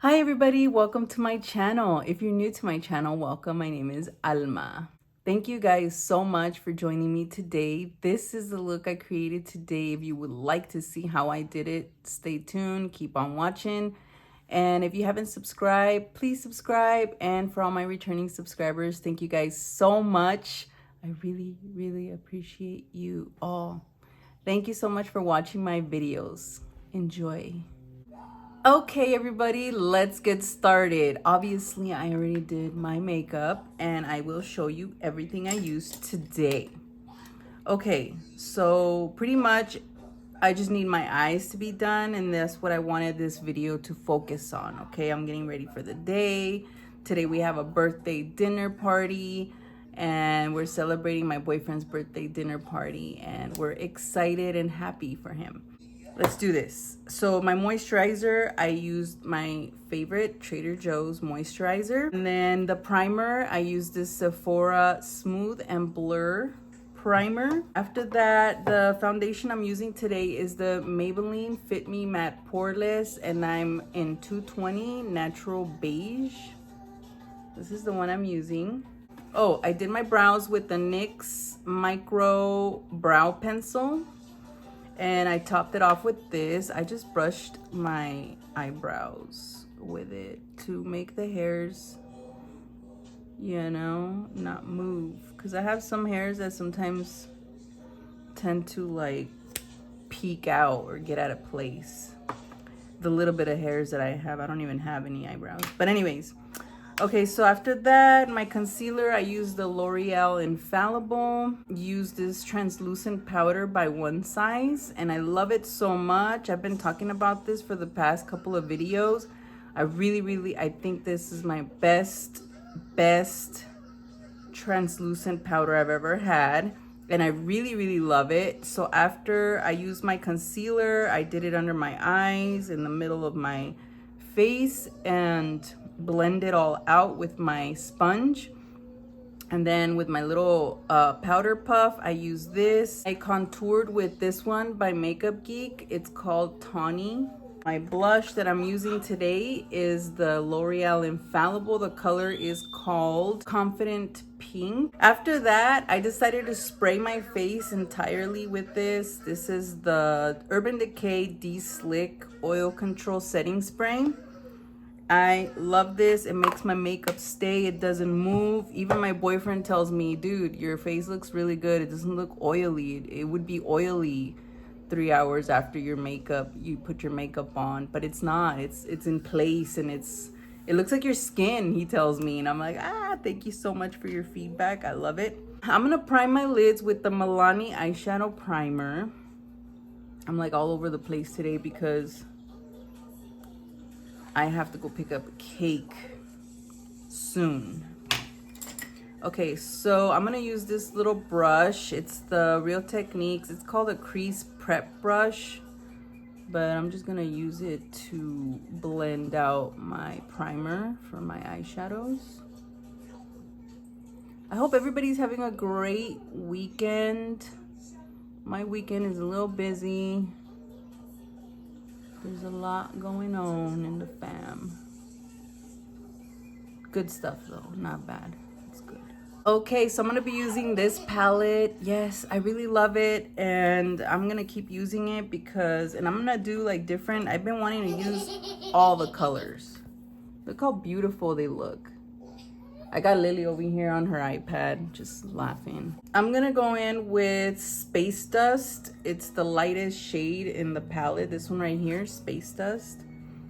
Hi everybody, welcome to my channel. If you're new to my channel, welcome. My name is Alma. Thank you guys so much for joining me today. This is the look I created today. If you would like to see how I did it, stay tuned, keep on watching. And if you haven't subscribed, please subscribe. And for all my returning subscribers, thank you guys so much. I really appreciate you all. Thank you so much for watching my videos. Enjoy. Okay, everybody, let's get started. Obviously, I already did my makeup and I will show you everything I used today. Okay, so pretty much I just need my eyes to be done, and that's what I wanted this video to focus on. Okay, I'm getting ready for the day. Today we have a birthday dinner party and we're celebrating my boyfriend's birthday dinner party, and we're excited and happy for him. Let's do this. So my moisturizer, I used my favorite Trader Joe's moisturizer. And then the primer, I used this Sephora Smooth and Blur primer. After that, the foundation I'm using today is the Maybelline Fit Me Matte Poreless, and I'm in 220 Natural Beige. This is the one I'm using. Oh, I did my brows with the NYX Micro Brow Pencil. And I topped it off with this. I just brushed my eyebrows with it to make the hairs, you know, not move. Because I have some hairs that sometimes tend to like peek out or get out of place. The little bit of hairs that I have, I don't even have any eyebrows. But anyways, okay, so after that, my concealer, I used the L'Oreal Infallible. Used this translucent powder by One Size, and I love it so much. I've been talking about this for the past couple of videos. I think this is my best translucent powder I've ever had, and I really love it. So after I used my concealer, I did it under my eyes, in the middle of my face, and blend it all out with my sponge. And then with my little powder puff, I use this. I contoured with this one by Makeup Geek. It's called Tawny. My blush that I'm using today is the L'Oreal Infallible. The color is called Confident Pink. After that, I decided to spray my face entirely with this. This is the Urban Decay De-Slick Oil Control Setting Spray. I love this. It makes my makeup stay. It doesn't move. Even my boyfriend tells me, dude, your face looks really good. It doesn't look oily. It would be oily 3 hours after your makeup, you put your makeup on, but it's not. It's in place, and it looks like your skin, he tells me. And I'm like, thank you so much for your feedback. I love it. I'm gonna prime my lids with the Milani eyeshadow primer. I'm like all over the place today because I have to go pick up a cake soon. Okay, so I'm gonna use this little brush. It's the Real Techniques. It's called a crease prep brush, but I'm just gonna use it to blend out my primer for my eyeshadows. I hope everybody's having a great weekend. My weekend is a little busy. There's a lot going on in the fam. Good stuff though, not bad. It's good. Okay, so I'm gonna be using this palette. Yes, I really love it, and I'm gonna keep using it because, and I'm gonna do like different. I've been wanting to use all the colors. Look how beautiful they look. I got Lily over here on her iPad just laughing. I'm gonna go in with Space Dust. It's the lightest shade in the palette. This one right here, Space Dust.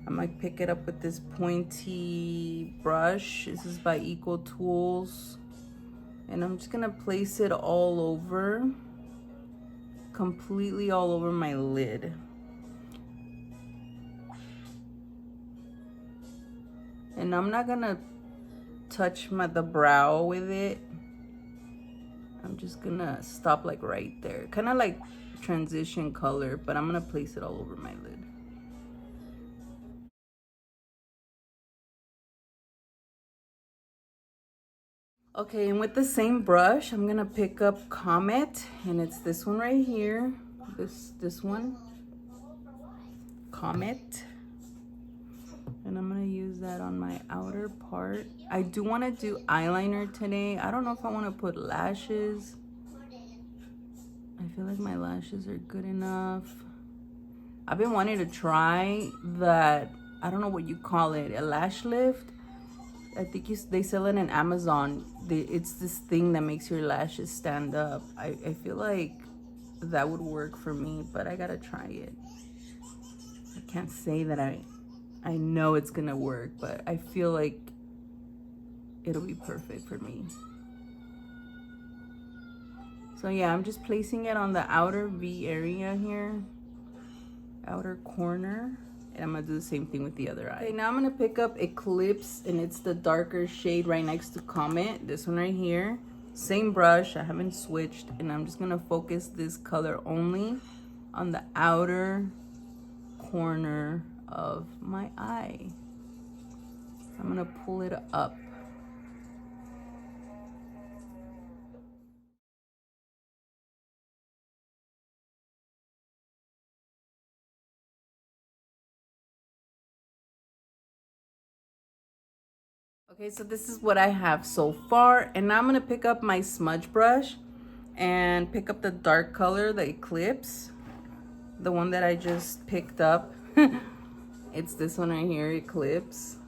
I'm gonna pick it up with this pointy brush. This is by Equal Tools. And I'm just gonna place it all over, completely all over my lid. And I'm not gonna touch the brow with it. I'm just gonna stop like right there, kind of like transition color, but I'm gonna place it all over my lid. Okay, and with the same brush, I'm gonna pick up Comet, and it's this one right here. This one, Comet. And I'm gonna use on my outer part. I do want to do eyeliner today. I don't know if I want to put lashes. I feel like my lashes are good enough. I've been wanting to try that, I don't know what you call it, a lash lift. I think they sell it in Amazon. It's this thing that makes your lashes stand up. I feel like that would work for me, but I gotta try it. I can't say that I know it's gonna work, but I feel like it'll be perfect for me. So yeah, I'm just placing it on the outer V area here, outer corner. And I'm gonna do the same thing with the other eye. Okay, now I'm gonna pick up Eclipse, and it's the darker shade right next to Comet. This one right here. Same brush, I haven't switched, and I'm just gonna focus this color only on the outer corner of my eye. I'm gonna pull it up. Okay, so this is what I have so far, and now I'm gonna pick up my smudge brush and pick up the dark color, the Eclipse, the one that I just picked up. It's this one right here, Eclipse.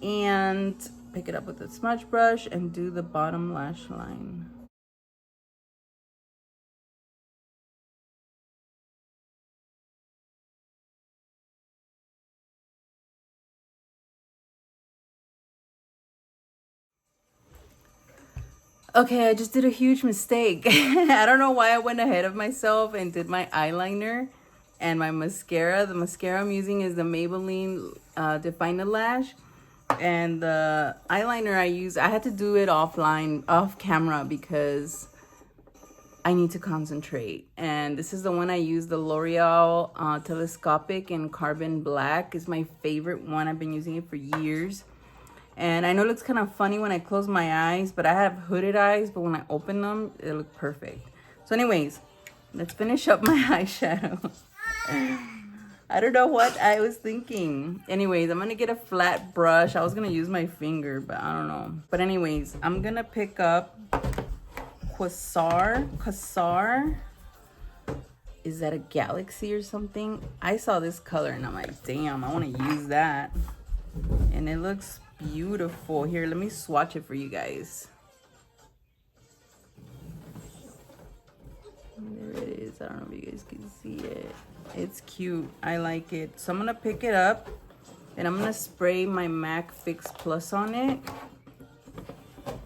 And pick it up with the smudge brush and do the bottom lash line. Okay, I just did a huge mistake. I don't know why I went ahead of myself and did my eyeliner and my mascara. The mascara I'm using is the Maybelline Define the Lash. And the eyeliner I had to do it offline, off camera, because I need to concentrate. And this is the one I use, the L'Oreal Telescopic in Carbon Black. Is my favorite one. I've been using it for years. And I know it looks kind of funny when I close my eyes, but I have hooded eyes, but when I open them, it looks perfect. So anyways, let's finish up my eyeshadow. I don't know what I was thinking. Anyways, I'm going to get a flat brush. I was going to use my finger, but I don't know. But anyways, I'm going to pick up Quasar. Is that a galaxy or something? I saw this color and I'm like, damn, I want to use that. And it looks beautiful. Here, let me swatch it for you guys. There it is. I don't know if you guys can see it. It's cute. I like it. So I'm gonna pick it up and I'm gonna spray my MAC Fix Plus on it.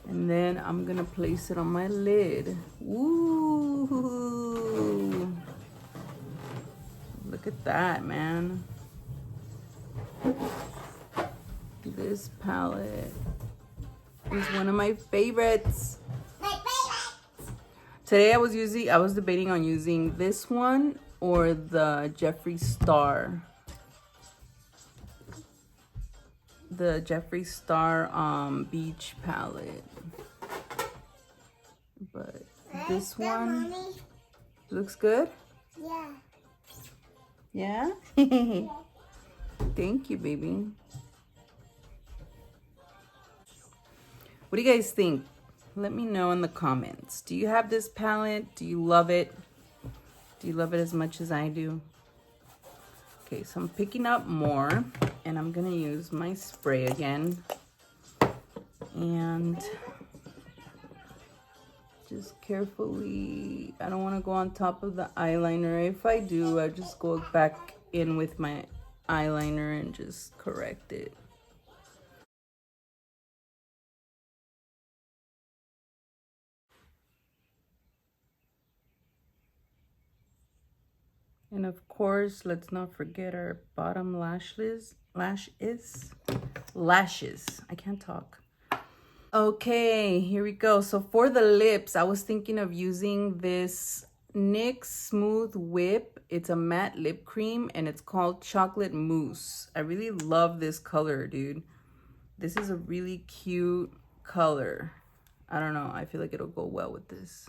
And then I'm gonna place it on my lid. Ooh. Look at that, man. This palette is one of my favorites. Today I was debating on using this one or the Jeffree Star. The Jeffree Star beach palette. But this one looks good? Yeah. Yeah? Thank you, baby. What do you guys think? Let me know in the comments. Do you have this palette? Do you love it? Do you love it as much as I do? Okay, so I'm picking up more and I'm gonna use my spray again. And just carefully, I don't wanna go on top of the eyeliner. If I do, I just go back in with my eyeliner and just correct it. And of course, let's not forget our bottom lashes. I can't talk. Okay, here we go. So for the lips, I was thinking of using this NYX Smooth Whip. It's a matte lip cream and it's called Chocolate Mousse. I really love this color, dude. This is a really cute color. I don't know. I feel like it'll go well with this.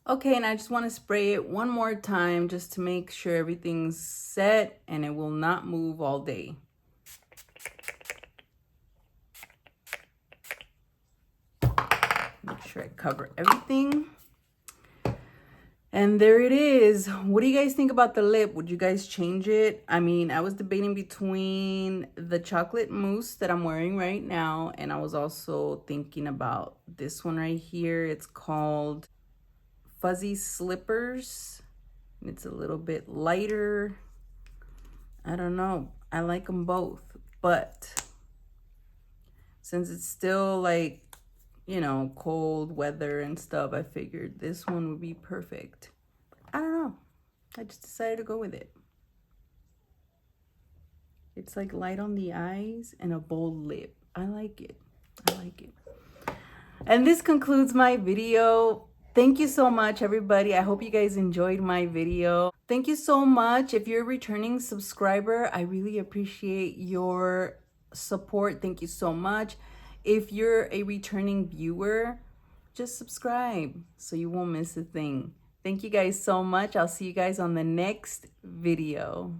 Okay, and I just want to spray it one more time just to make sure everything's set and it will not move all day. Make sure I cover everything. And there it is. What do you guys think about the lip? Would you guys change it? I mean, I was debating between the chocolate mousse that I'm wearing right now, and I was also thinking about this one right here. It's called Fuzzy Slippers. It's a little bit lighter. I don't know. I like them both, but since it's still like, you know, cold weather and stuff, I figured this one would be perfect. I don't know. I just decided to go with it. It's like light on the eyes and a bold lip. I like it. I like it. And this concludes my video. Thank you so much, everybody. I hope you guys enjoyed my video. Thank you so much. If you're a returning subscriber, I really appreciate your support. Thank you so much. If you're a returning viewer, just subscribe so you won't miss a thing. Thank you guys so much. I'll see you guys on the next video.